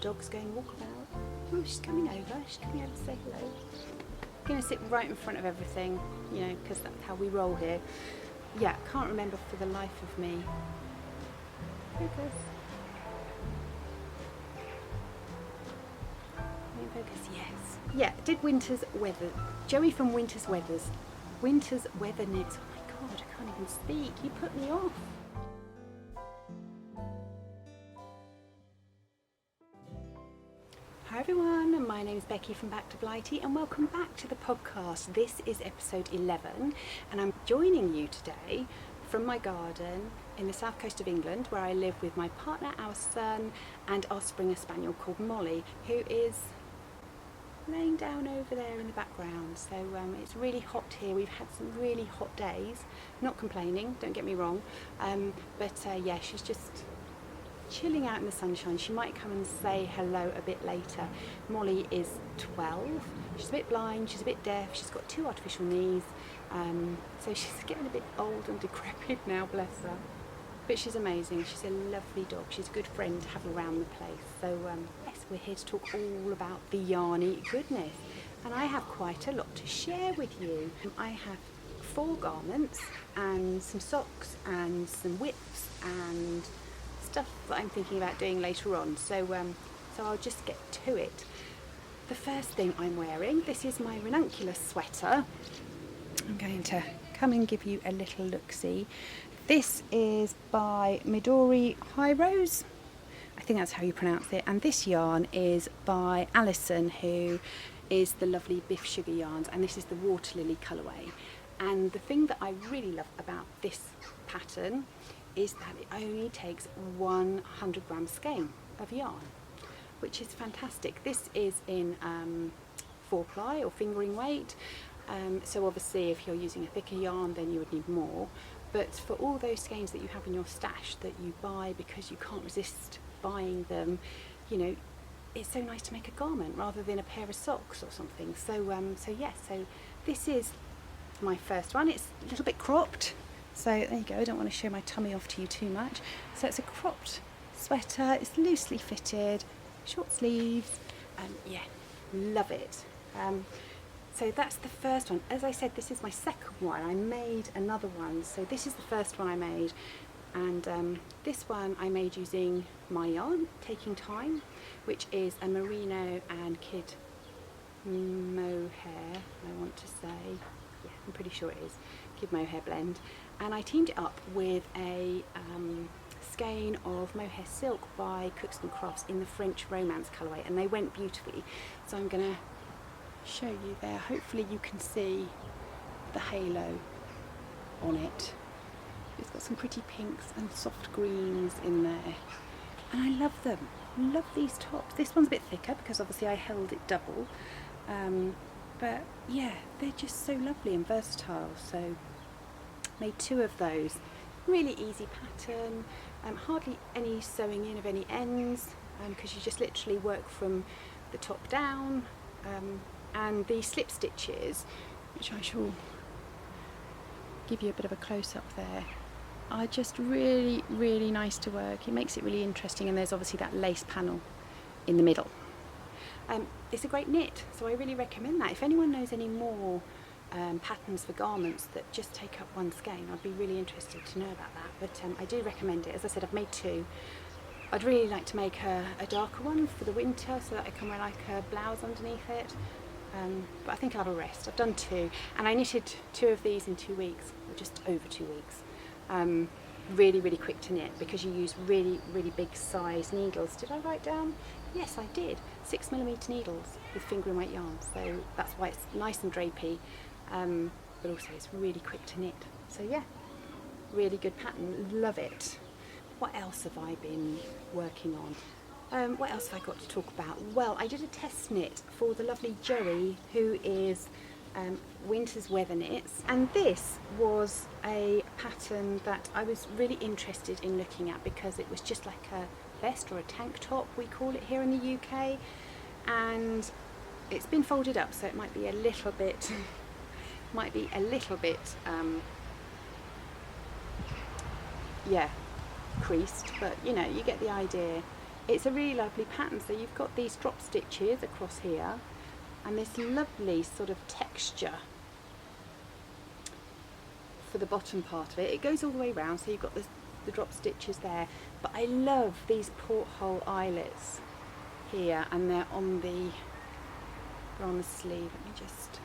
dog's going walkabout. Oh, she's coming over. She's coming over to say hello. I'm going to sit right in front of everything, you know, because that's how we roll here. Yeah, can't remember for the life of me. Focus. Main focus, yes. Yeah, did Winter's Weather. Joey from Winter's Weathers. Winter's Weather Knits. Oh my God, I can't even speak. You put me off. Hi everyone, my name is Becky from Back to Blighty and welcome back to the podcast. This is episode 11 and I'm joining you today from my garden in the south coast of England where I live with my partner, our son and our Springer Spaniel called Molly, who is laying down over there in the background. So it's really hot here. We've had some really hot days, not complaining, don't get me wrong, but yeah, she's just chilling out in the sunshine. She might come and say hello a bit later. Molly is 12. She's a bit blind, she's a bit deaf, she's got 2 artificial knees, so she's getting a bit old and decrepit now, bless her. But she's amazing. She's a lovely dog. She's a good friend to have around the place. So yes, we're here to talk all about the yarny goodness. And I have quite a lot to share with you. I have 4 garments and some socks and some whips and stuff that I'm thinking about doing later on, so I'll just get to it. The first thing I'm wearing, this is my Ranunculus sweater. I'm going to come and give you a little look-see. This is by Midori High Rose, I think that's how you pronounce it, and this yarn is by Alison, who is the lovely Biff Sugar yarns, and this is the Water Lily colourway. And the thing that I really love about this pattern is that it only takes 100 gram skein of yarn, which is fantastic. This is in 4-ply or fingering weight, so obviously if you're using a thicker yarn then you would need more, but for all those skeins that you have in your stash that you buy because you can't resist buying them, you know, it's so nice to make a garment rather than a pair of socks or something. So so this is my first one. It's a little bit cropped. So there you go, I don't want to show my tummy off to you too much. So it's a cropped sweater, it's loosely fitted, short sleeves, yeah, love it. So that's the first one. As I said, this is my second one. I made another one, so this is the first one I made. And this one I made using my yarn, Taking Time, which is a merino and kid mohair, I want to say. Yeah, I'm pretty sure it is. Kid mohair blend. And I teamed it up with a skein of mohair silk by Cooks and Crofts in the French Romance colourway, and they went beautifully. So I'm going to show you there. Hopefully you can see the halo on it. It's got some pretty pinks and soft greens in there, and I love them. Love these tops. This one's a bit thicker because obviously I held it double, but yeah, they're just so lovely and versatile. So made 2 of those. Really easy pattern, hardly any sewing in of any ends, because you just literally work from the top down, and the slip stitches, which I shall give you a bit of a close-up there, are just really, really nice to work. It makes it really interesting, and there's obviously that lace panel in the middle. It's a great knit, so I really recommend that. If anyone knows any more patterns for garments that just take up 1 skein, I'd be really interested to know about that. But I do recommend it. As I said, I've made 2. I'd really like to make a darker one for the winter so that I can wear like a blouse underneath it, but I think I'll have a rest. I've done 2, and I knitted 2 of these in 2 weeks, or just over 2 weeks. Really, really quick to knit because you use really, really big size needles. Did I write down? Yes, I did. 6mm needles with fingering weight yarn, so that's why it's nice and drapey. But also it's really quick to knit. So yeah, really good pattern, love it. What else have I been working on? What else have I got to talk about? Well, I did a test knit for the lovely Joey, who is Winter's Weather Knits, and this was a pattern that I was really interested in looking at because it was just like a vest or a tank top, we call it here in the UK, and it's been folded up, so it might be a little bit yeah, creased, but you know, you get the idea. it's a really lovely pattern. So you've got these drop stitches across here and this lovely sort of texture for the bottom part of it. It goes all the way around, so you've got the drop stitches there, but I love these porthole eyelets here, and they're on the sleeve. Let me just,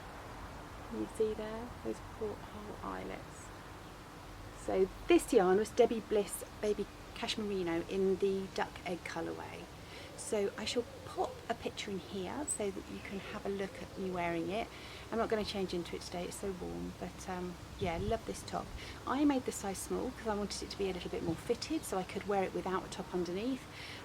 can you see there, those porthole eyelets? So this yarn was Debbie Bliss Baby Cashmerino in the duck egg colourway. So I shall pop a picture in here so that you can have a look at me wearing it. I'm not going to change into it today, it's so warm, but yeah, I love this top. I made the size small because I wanted it to be a little bit more fitted so I could wear it without a top underneath.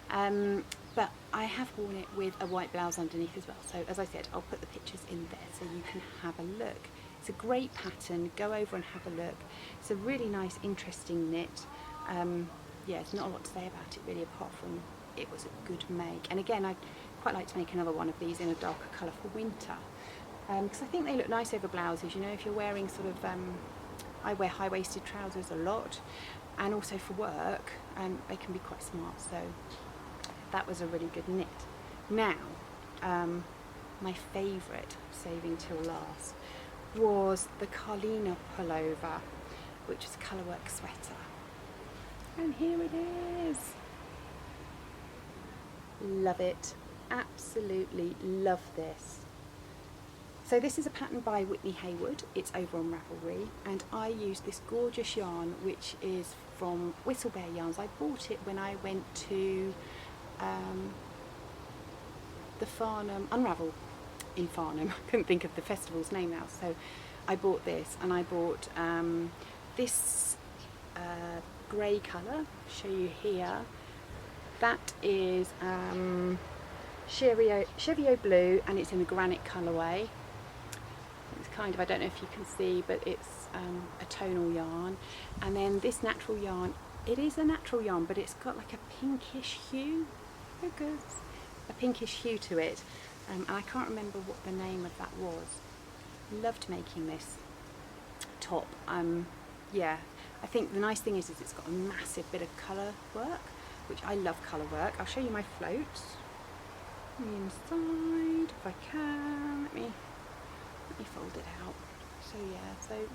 But I have worn it with a white blouse underneath as well. So as I said, I'll put the pictures in there so you can have a look. It's a great pattern, go over and have a look. It's a really nice, interesting knit. Yeah, there's not a lot to say about it really, apart from it was a good make. And again, I'd quite like to make another one of these in a darker colour for winter. Because I think they look nice over blouses, you know, if you're wearing sort of, I wear high-waisted trousers a lot, and also for work, they can be quite smart, so that was a really good knit. Now, my favourite, saving till last, was the Carlina Pullover, which is a colourwork sweater. And here it is. Love it, absolutely love this. So this is a pattern by Whitney Haywood, it's over on Ravelry, and I used this gorgeous yarn which is from Whistlebear Yarns. I bought it when I went to the Farnham, Unravel in Farnham, I couldn't think of the festival's name now, so I bought this, and I bought this grey colour, show you here, that is Cheviot Blue, and it's in the granite colourway. It's kind of, I don't know if you can see, but it's a tonal yarn. And then this natural yarn, it is a natural yarn, but it's got like a pinkish hue, a pinkish hue to it. And I can't remember what the name of that was. Loved making this top. Yeah, I think the nice thing is it's got a massive bit of colour work, which I love colour work. I'll show you my floats. The inside, if I can. Let me fold it out. So yeah, so I'm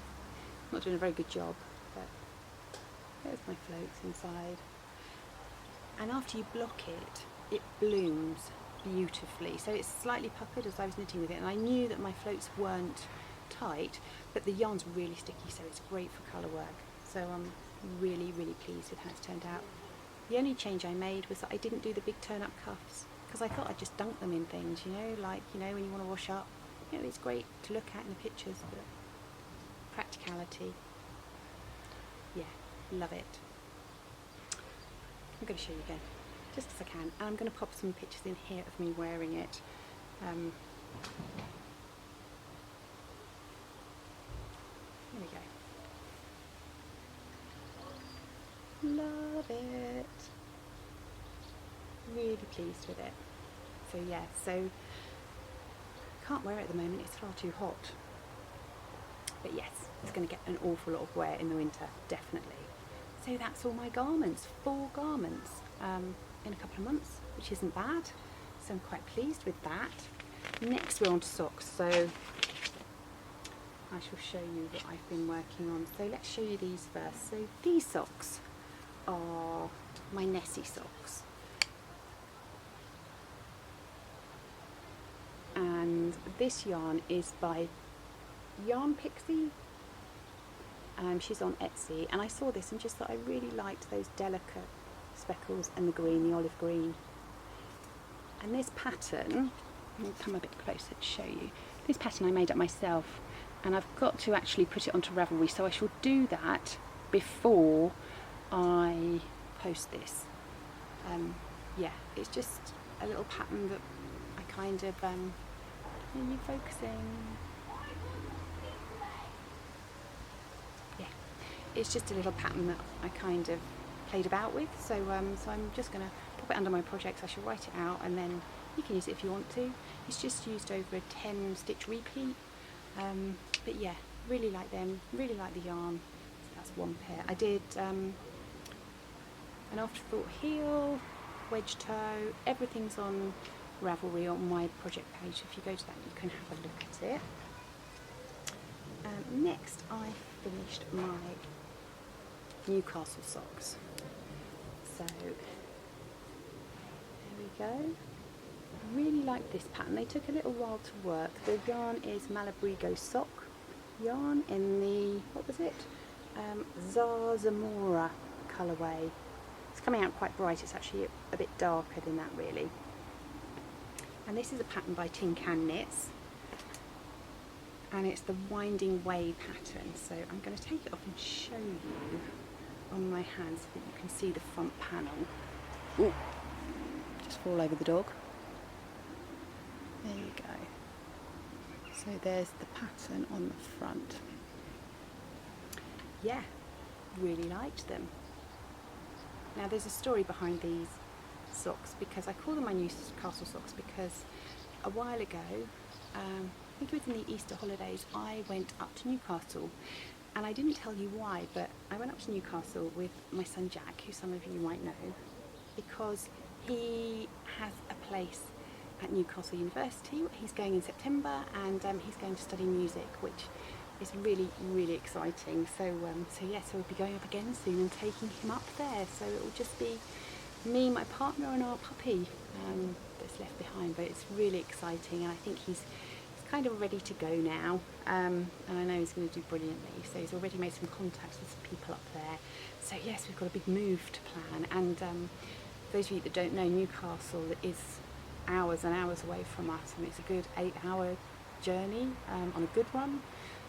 not doing a very good job, but there's my floats inside. And after you block it, it blooms beautifully. So it's slightly puckered as I was knitting with it, and I knew that my floats weren't tight, but the yarn's really sticky, so it's great for colour work. So I'm really, really pleased with how it's turned out. The only change I made was that I didn't do the big turn-up cuffs, because I thought I'd just dunk them in things, you know, like, you know, when you want to wash up. You know, it's great to look at in the pictures, but practicality, yeah, love it. I'm going to show you again, just as I can, and I'm going to pop some pictures in here of me wearing it. Here we go. Love it. Really pleased with it. So yeah, so can't wear it at the moment, it's far too hot. But yes, it's going to get an awful lot of wear in the winter, definitely. So that's all my garments, 4 garments in a couple of months, which isn't bad. So I'm quite pleased with that. Next we're on to socks, so I shall show you what I've been working on. So let's show you these first. So these socks are my Nessie Socks. And this yarn is by Yarn Pixie. She's on Etsy, and I saw this and just thought I really liked those delicate speckles and the green, the olive green. And this pattern, I'll come a bit closer to show you. This pattern I made up myself, and I've got to actually put it onto Ravelry, so I shall do that before I post this. Yeah, it's just a little pattern that I kind of, are you focusing? Yeah, it's just a little pattern that I kind of played about with, so so I'm just going to pop it under my projects. I shall write it out, and then you can use it if you want to. It's just used over a 10 stitch repeat, but yeah, really like them, really like the yarn. So that's one pair. I did an afterthought heel, wedge toe, everything's on Ravelry on my project page. If you go to that, you can have a look at it. Next, I finished my Newcastle socks. So there we go. I really like this pattern. They took a little while to work. The yarn is Malabrigo sock yarn in the, what was it? Zarzamora colourway. It's coming out quite bright. It's actually a bit darker than that really. And this is a pattern by Tin Can Knits, and it's the winding way pattern. So I'm going to take it off and show you on my hand so that you can see the front panel. Ooh, just fall over the dog. There you go. So there's the pattern on the front. Yeah, really liked them. Now there's a story behind these socks, because I call them my Newcastle socks because a while ago, I think it was in the Easter holidays, I went up to Newcastle, and I didn't tell you why, but I went up to Newcastle with my son Jack, who some of you might know, because he has a place at Newcastle University. He's going in September, and he's going to study music, which is really, really exciting. So yeah, so we'll be going up again soon and taking him up there. So it will just be me, my partner, and our puppy that's left behind. But it's really exciting, and I think he's kind of ready to go now. And I know he's going to do brilliantly. So he's already made some contacts with some people up there. So yes, we've got a big move to plan. And for those of you that don't know, Newcastle is hours and hours away from us, and it's a good 8-hour journey on a good run.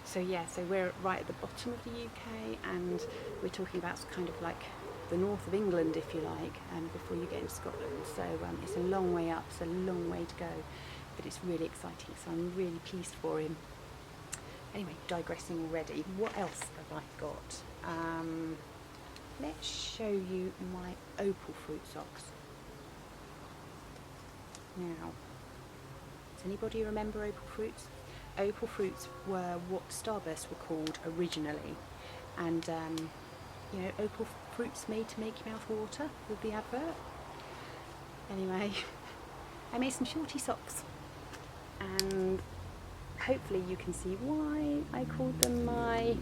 So yeah, so we're right at the bottom of the UK, and we're talking about kind of like the north of England, if you like, before you get into Scotland. So it's a long way up, it's a long way to go, but it's really exciting, so I'm really pleased for him. Anyway, digressing already, what else have I got? Let's show you my opal fruit socks. Now, does anybody remember opal fruits? Opal fruits were what Starburst were called originally, and you know, opal fruits made to make your mouth water with the advert. Anyway, I made some shorty socks, and hopefully you can see why I called them my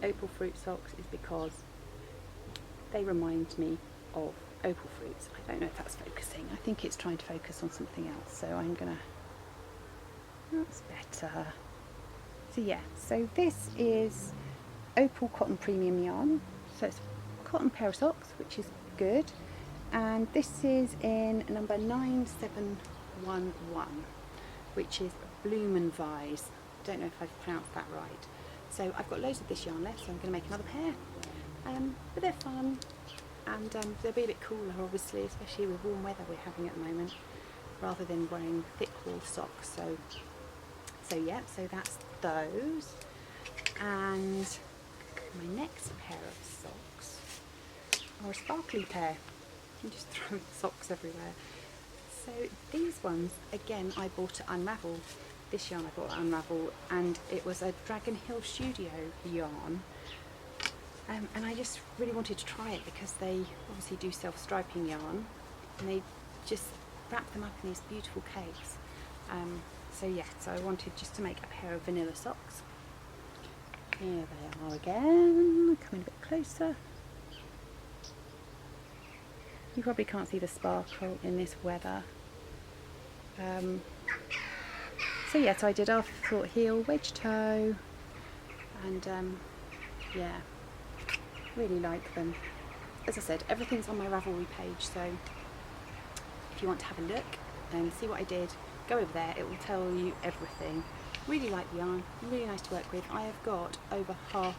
opal fruit socks, is because they remind me of opal fruits. I don't know if that's focusing. I think it's trying to focus on something else, so I'm gonna, that's better. So yeah, so this is opal cotton premium yarn, so it's a cotton pair of socks, which is good, and this is in number 9711, which is Blumenweis. Don't know if I've pronounced that right. So I've got loads of this yarn left, so I'm going to make another pair, but they're fun, and they'll be a bit cooler obviously, especially with warm weather we're having at the moment, rather than wearing thick wool socks. So yeah, so that's those. And my next pair of socks are a sparkly pair. I'm just throwing socks everywhere. So these ones, again, I bought at Unravel. This yarn I bought at Unravel, and it was a Dragon Hill Studio yarn. And I just really wanted to try it because they obviously do self-striping yarn, and they just wrap them up in these beautiful cakes. So yeah, so I wanted just to make a pair of vanilla socks. Here they are again, coming a bit closer. You probably can't see the sparkle in this weather. So yeah, so I did afterthought heel, wedge toe, and yeah, really like them. As I said, everything's on my Ravelry page, so if you want to have a look and see what I did, go over there, it will tell you everything. Really like the yarn, really nice to work with. I have got over half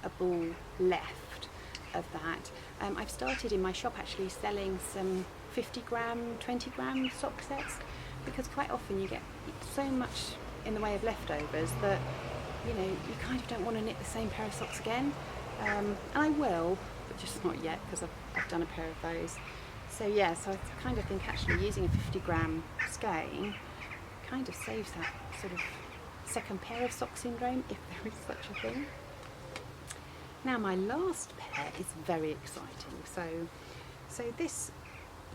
a ball left of that. I've started in my shop actually selling some 50 gram, 20 gram sock sets, because quite often you get so much in the way of leftovers that, you know, you kind of don't want to knit the same pair of socks again. And I will, but just not yet, because I've done a pair of those. So yeah, so I kind of think actually using a 50 gram skein kind of saves that sort of second pair of sock syndrome, if there is such a thing. Now my last pair is very exciting. So So this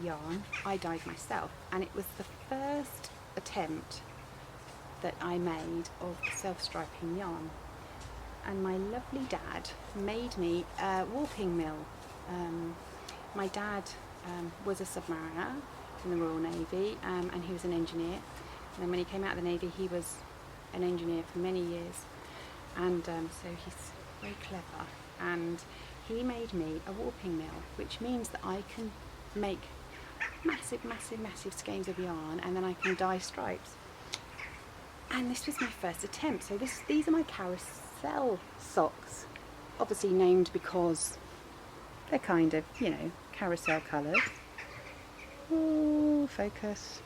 yarn I dyed myself, and it was the first attempt that I made of self-striping yarn. And my lovely dad made me a warping mill. My dad was a submariner in the Royal Navy, and he was an engineer. And then when he came out of the Navy, he was an engineer for many years. And so he's very clever. And he made me a warping mill, which means that I can make massive skeins of yarn, and then I can dye stripes. And this was my first attempt. So these are my Carousel Socks, obviously named because they're kind of, you know, carousel colours. Oh, focus.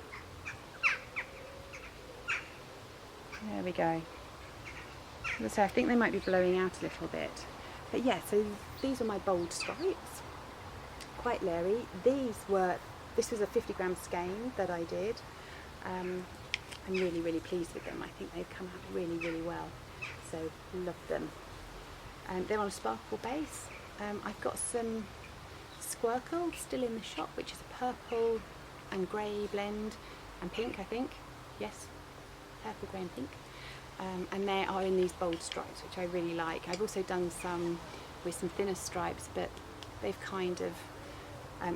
There we go. So I think they might be blowing out a little bit. But yeah, so these are my bold stripes. Quite leery. This was a 50-gram skein that I did. I'm really pleased with them. I think they've come out really well. So love them. They're on a sparkle base. I've got some Squircle still in the shop, which is a purple and grey blend, and pink, I think. Yes, purple, grey and pink. And they are in these bold stripes, which I really like. I've also done some with some thinner stripes, but they've kind of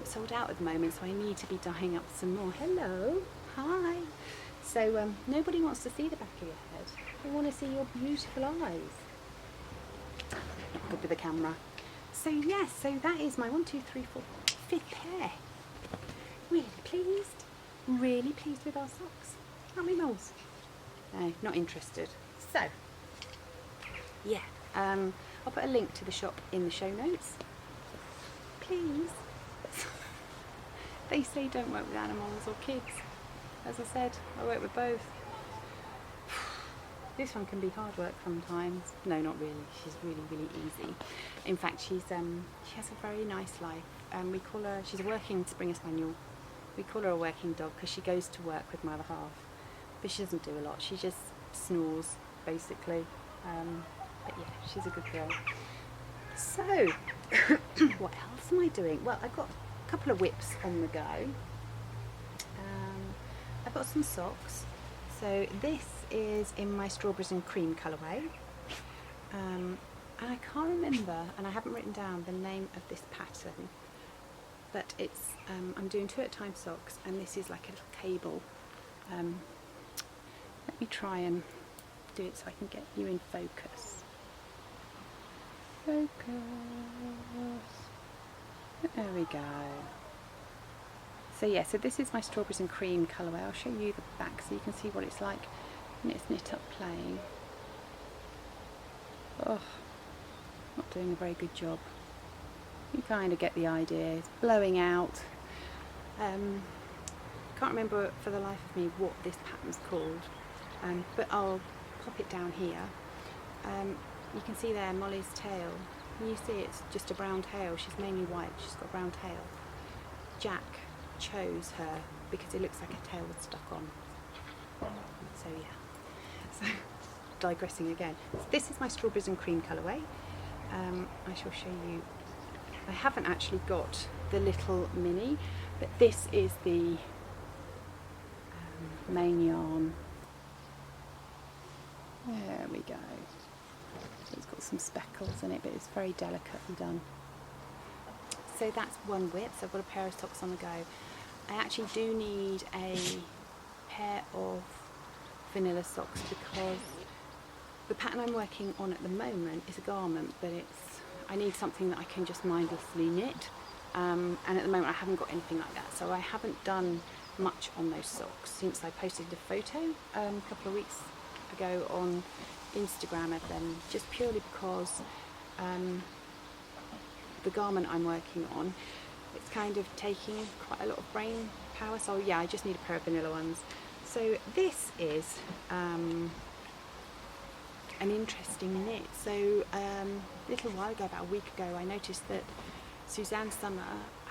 sold out at the moment, so I need to be dyeing up some more. Hello, hi. So nobody wants to see the back of your head. They want to see your beautiful eyes. Not good with the camera. So yes, so that is my 1, 2, 3, 4, 5th pair. Really pleased with our socks. Aren't we, moles? No, not interested. So yeah, I'll put a link to the shop in the show notes. Please. They say don't work with animals or kids. As I said, I work with both. This one can be hard work sometimes. No, not really. She's really easy. In fact, she has a very nice life. We call her, she's a working Springer Spaniel. We call her a working dog because she goes to work with my other half. But she doesn't do a lot. She just snores, basically. But yeah, she's a good girl. So, what else am I doing? Well, I've got a couple of whips on the go. I've got some socks. So this is in my strawberries and cream colourway. And I can't remember, and I haven't written down the name of this pattern, but it's, I'm doing 2 at a time socks, and this is like a little cable. Let me try and do it so I can get you in focus. Focus. There we go. So yeah, so this is my strawberries and cream colourway. I'll show you the back so you can see what it's like when it's knit up plain. Oh, not doing a very good job. You kind of get the idea. It's blowing out. Can't remember for the life of me what this pattern's called, but I'll pop it down here. You can see there Molly's tail. You see it's just a brown tail. She's mainly white. She's got a brown tail. Jack chose her because it looks like a tail was stuck on. So yeah. So digressing again. So this is my strawberries and cream colourway. I shall show you. I haven't actually got the little mini, but this is the main yarn. There we go. So it's got some speckles in it, but it's very delicately done. So that's one whip. So I've got a pair of socks on the go. I actually do need a pair of vanilla socks because the pattern I'm working on at the moment is a garment, but I need something that I can just mindlessly knit, and at the moment I haven't got anything like that, so I haven't done much on those socks since I posted a photo a couple of weeks ago on Instagram of them, just purely because the garment I'm working on, it's kind of taking quite a lot of brain power, so yeah, I just need a pair of vanilla ones. So this is an interesting knit. So a little while ago, about a week ago, I noticed that Suzanne Summer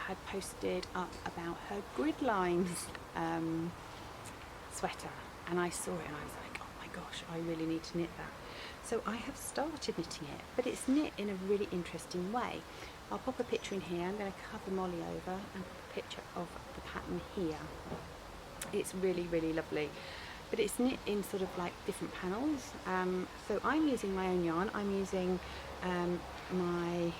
had posted up about her grid lines sweater, and I saw it and I was like, oh my gosh, I really need to knit that. So I have started knitting it, but it's knit in a really interesting way. I'll pop a picture in here. I'm going to cover Molly over and pop a picture of the pattern here. It's really, really lovely. But it's knit in sort of like different panels. So I'm using my own yarn. I'm using my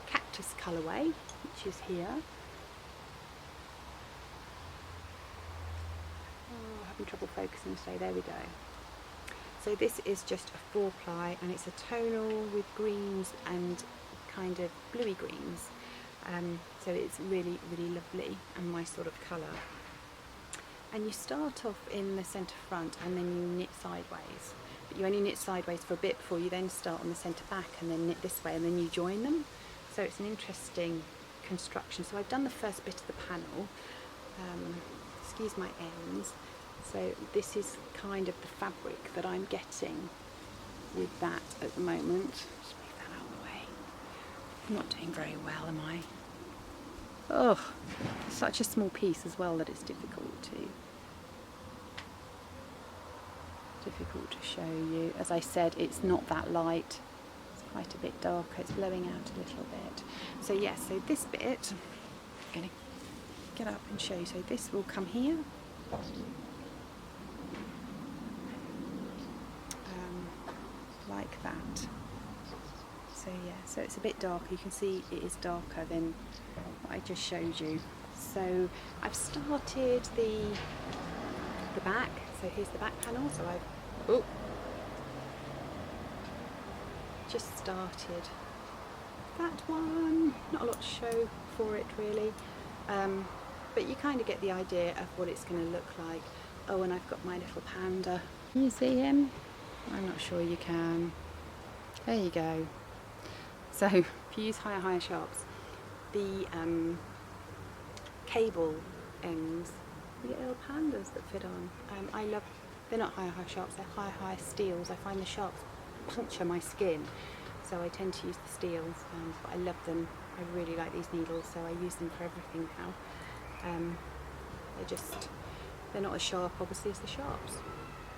cactus colourway, which is here. Oh, having trouble focusing today. There we go. So this is just a 4-ply, and it's a tonal with greens and kind of bluey greens. So it's really, really lovely and my sort of colour. And you start off in the centre front and then you knit sideways. But you only knit sideways for a bit before you then start on the centre back and then knit this way and then you join them. So it's an interesting construction. So I've done the first bit of the panel. Excuse my ends. So this is kind of the fabric that I'm getting with that at the moment. Just move that out of the way. I'm not doing very well, am I? Oh, such a small piece as well that it's difficult to show you. As I said, it's not that light. It's quite a bit darker. It's blowing out a little bit. So yeah, so this bit, I'm going to get up and show you. So this will come here. Like that. So yeah, so it's a bit darker. You can see it is darker than what I just showed you. So I've started the back. So here's the back panel. So I've just started that one. Not a lot to show for it really, but you kind of get the idea of what it's going to look like. Oh, and I've got my little panda. Can you see him? I'm not sure you can. There you go. So if you use higher sharps, the cable ends, you get little pandas that fit on. I love, they're not higher sharps, they're higher steels. I find the sharps puncture my skin, so I tend to use the steels, but I love them. I really like these needles, so I use them for everything now. They're not as sharp obviously as the sharps,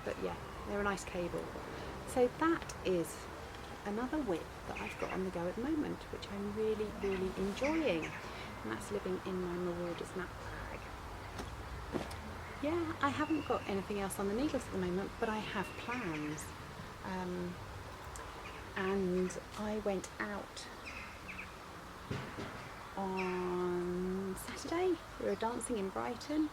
but yeah, they're a nice cable. So that is another whip that I've got on the go at the moment, which I'm really, really enjoying, and that's living in my Marauders nap bag. Yeah, I haven't got anything else on the needles at the moment, but I have plans. And I went out on Saturday. We were dancing in Brighton,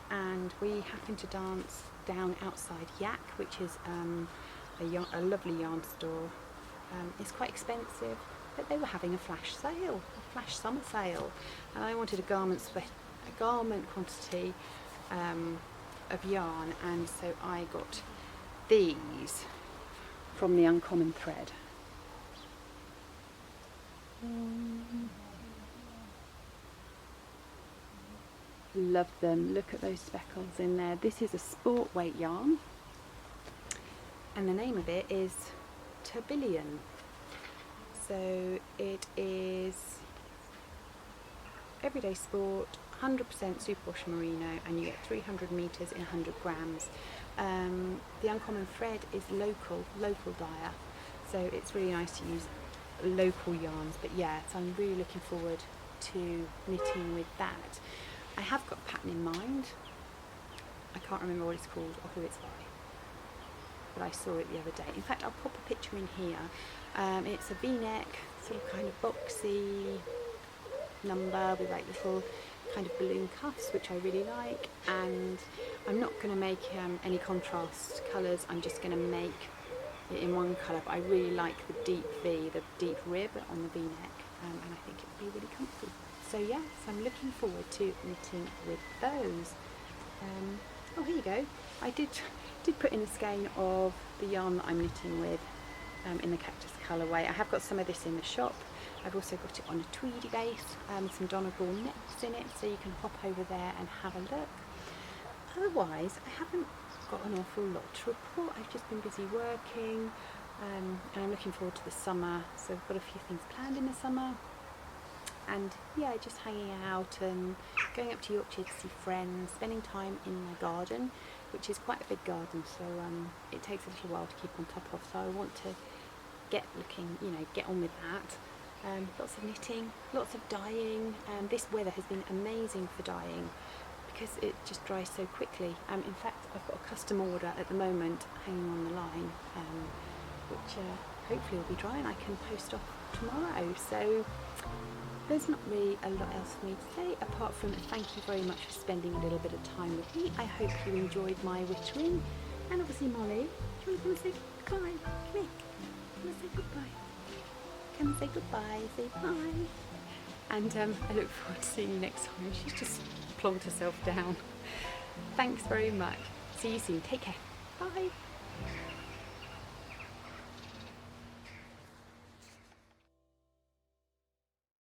and we happened to dance down outside Yak, which is a lovely yarn store. It's quite expensive, but they were having a flash sale, a flash summer sale, and I wanted a garment quantity of yarn, and so I got these from the Uncommon Thread. Love them. Look at those speckles in there. This is a sport weight yarn, and the name of it is Tourbillon. So it is everyday sport, 100% superwash merino, and you get 300 meters in 100 grams. The Uncommon Thread is local dyer, so it's really nice to use local yarns. But yeah, so I'm really looking forward to knitting with that. I have got a pattern in mind. I can't remember what it's called or who it's by, but I saw it the other day. In fact, I'll pop a picture in here. It's a V-neck, sort of kind of boxy number with like little kind of balloon cuffs, which I really like. And I'm not going to make any contrast colours. I'm just going to make it in one colour. But I really like the deep V, the deep rib on the V-neck, and I think it would be really comfy. So yes, I'm looking forward to knitting with those. Oh, here you go. I did put in a skein of the yarn that I'm knitting with in the cactus colourway. I have got some of this in the shop. I've also got it on a tweedy base, some Donegal nets in it, so you can hop over there and have a look. Otherwise, I haven't got an awful lot to report. I've just been busy working, and I'm looking forward to the summer. So I've got a few things planned in the summer. And yeah, just hanging out and going up to Yorkshire to see friends, spending time in my garden, which is quite a big garden, so it takes a little while to keep on top of. So I want to get on with that. Lots of knitting, lots of dyeing. This weather has been amazing for dyeing because it just dries so quickly. In fact, I've got a custom order at the moment hanging on the line, which hopefully will be dry and I can post off tomorrow. So there's not really a lot else for me to say apart from thank you very much for spending a little bit of time with me. I hope you enjoyed my wittering, and obviously Molly, do you want to come and say goodbye? Come here, come and say goodbye. Come and say goodbye, say bye. And I look forward to seeing you next time. She's just plonked herself down. Thanks very much. See you soon. Take care. Bye.